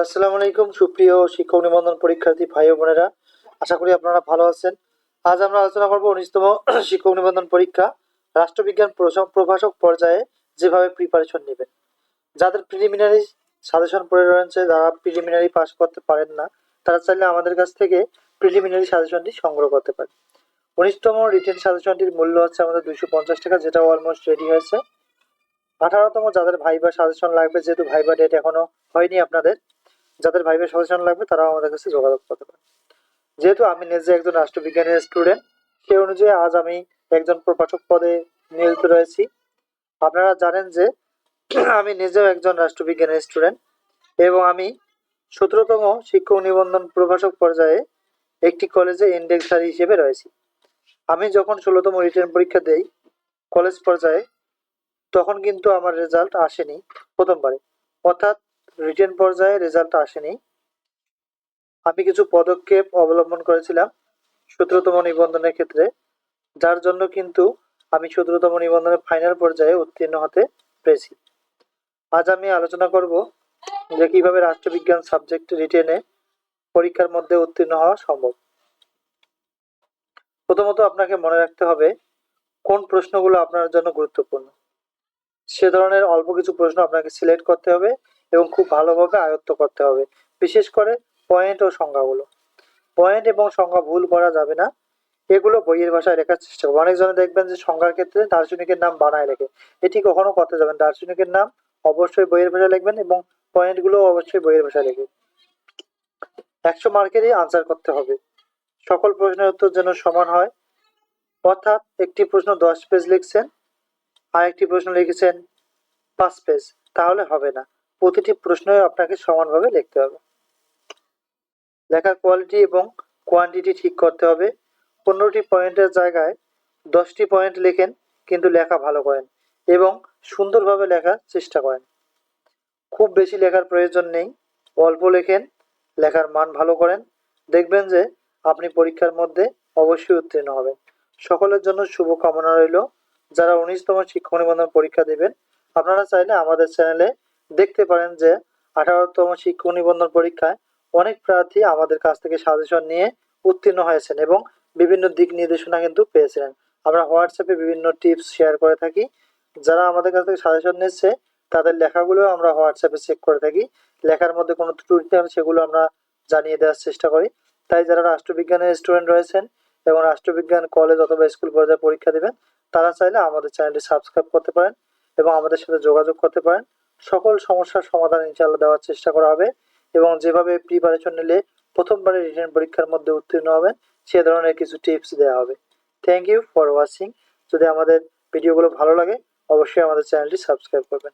আসসালামু আলাইকুম সুপ্রিয় শিক্ষক নিবন্ধন পরীক্ষার্থী ভাই ও বোনেরা, আশা করি আপনারা ভালো আছেন। আজ আমরা আলোচনা করব 19তম শিক্ষক নিবন্ধন পরীক্ষা রাষ্ট্রবিজ্ঞান প্রভাষক পর্যায়ে যেভাবে প্রিপারেশন নেবেন। যাদের প্রিলিমিনারি সাজেশন পড়ে রয়েছে, যারা প্রিলিমিনারি পাস করতে পারেন না, তারা চাইলে আমাদের কাছ থেকে প্রিলিমিনারি সাজেশনটি সংগ্রহ করতে পারে। 19তম রিটেন সাজেশনটির মূল্য হচ্ছে আমাদের 250 টাকা, যেটা অলমোস্ট রেডি হয়েছে। 18তম যাদের ভাইবা সাজেশন লাগবে, যেহেতু ভাইবা ডেট এখনো হয়নি আপনাদের, যাদের ভাইবা সাজেশন লাগবে তারাও আমাদের কাছে যোগাযোগ করতে পারে। যেহেতু আমি নিজে একজন রাষ্ট্রবিজ্ঞানের স্টুডেন্ট, সেই অনুযায়ী আজ আমি একজন প্রভাষক পদে নিয়োজিত রয়েছি। আপনারা জানেন যে আমি নিজেও একজন রাষ্ট্রবিজ্ঞানের স্টুডেন্ট এবং আমি 17তম শিক্ষক নিবন্ধন প্রভাষক পর্যায়ে একটি কলেজে ইন্ডেক্সারি হিসেবে রয়েছি। আমি যখন 16তম রিটেন পরীক্ষা দেই কলেজ পর্যায়ে, তখন কিন্তু আমার রেজাল্ট আসেনি প্রথমবারে, অর্থাৎ রিটেন পর্যায়ে রেজাল্ট আসেনি। আমি কিছু পদক্ষেপ অবলম্বন করেছিলাম 17তম নিবন্ধনের ক্ষেত্রে, যার জন্য কিন্তু আমি 17তম নিবন্ধনের ফাইনাল পর্যায়ে উত্তীর্ণ হতে পেরেছি। আজ আমি আলোচনা করব যে কিভাবে রাষ্ট্রবিজ্ঞান সাবজেক্ট রিটেনে পরীক্ষার মধ্যে উত্তীর্ণ হওয়া সম্ভব। প্রথমত আপনাকে মনে রাখতে হবে কোন প্রশ্নগুলো আপনার জন্য গুরুত্বপূর্ণ। সে ধরনের অল্প কিছু প্রশ্ন আপনাকে সিলেক্ট করতে হবে এবং খুব ভালোভাবে আয়ত্ত করতে হবে, বিশেষ করে পয়েন্ট ও সংজ্ঞাগুলো। পয়েন্ট এবং সংজ্ঞা ভুল করা যাবে না, এগুলো বইয়ের ভাষায় লেখার চেষ্টা করবো। অনেকজনে দেখবেন যে সংজ্ঞার ক্ষেত্রে দার্শনিকের নাম বানায় লেখে, এটি কখনো করতে যাবেন। দার্শনিকের নাম অবশ্যই বইয়ের ভাষায় লিখবেন এবং পয়েন্টগুলো অবশ্যই বইয়ের ভাষায় লিখবেন। 100 মার্কেরই আনসার করতে হবে, সকল প্রশ্নের উত্তর যেন সমান হয়। অর্থাৎ একটি প্রশ্ন 10 পেজ লিখছেন আর একটি প্রশ্ন লিখেছেন 5 পেজ, তাহলে হবে না। প্রতিটি প্রশ্নই আপনাকে সমানভাবে লিখতে হবে। লেখার কোয়ালিটি এবং কোয়ান্টিটি ঠিক করতে হবে। 15টি পয়েন্টের জায়গায় 10টি পয়েন্ট লেখেন, কিন্তু লেখা ভালো করেন এবং সুন্দরভাবে লেখার চেষ্টা করেন। খুব বেশি লেখার প্রয়োজন নেই, অল্প লেখেন, লেখার মান ভালো করেন, দেখবেন যে আপনি পরীক্ষার মধ্যে অবশ্যই উত্তীর্ণ হবেন। সকলের জন্য শুভকামনা রইল। যারা 19তম শিক্ষক নিবন্ধন পরীক্ষা দেবেন, আপনারা চাইলে আমাদের চ্যানেলে দেখতে পারেন যে 18তম শিক্ষক নিবন্ধন পরীক্ষায় অনেক প্রার্থী আমাদের কাছ থেকে সাজেশন নিয়ে উত্তীর্ণ হয়েছেন এবং বিভিন্ন দিক নির্দেশনা কিন্তু পেয়েছিলেন। আমরা হোয়াটসঅ্যাপে বিভিন্ন টিপস শেয়ার করে থাকি। যারা আমাদের কাছ থেকে সাজেশন নিচ্ছে তাদের লেখাগুলো আমরা হোয়াটসঅ্যাপে চেক করে থাকি, লেখার মধ্যে কোনো ত্রুটি থাকলে সেগুলো আমরা জানিয়ে দেওয়ার চেষ্টা করি। তাই যারা রাষ্ট্রবিজ্ঞানের স্টুডেন্ট রয়েছেন এবং রাষ্ট্রবিজ্ঞান কলেজ অথবা স্কুল পর্যায়ে পরীক্ষা দেবেন, তারা চাইলে আমাদের চ্যানেলটি সাবস্ক্রাইব করতে পারেন এবং আমাদের সাথে যোগাযোগ করতে পারেন। সকল সমস্যার সমাধান ইনশাআল্লাহ দেওয়ার চেষ্টা করা হবে এবং যেভাবে প্রিপারেশন নিলে প্রথমবারে রিটেন পরীক্ষার মধ্যে উত্তীর্ণ হবেন সে ধরনের কিছু টিপস দেওয়া হবে। Thank you for watching. যদি আমাদের ভিডিওগুলো ভালো লাগে অবশ্যই আমাদের চ্যানেলটি সাবস্ক্রাইব করবেন।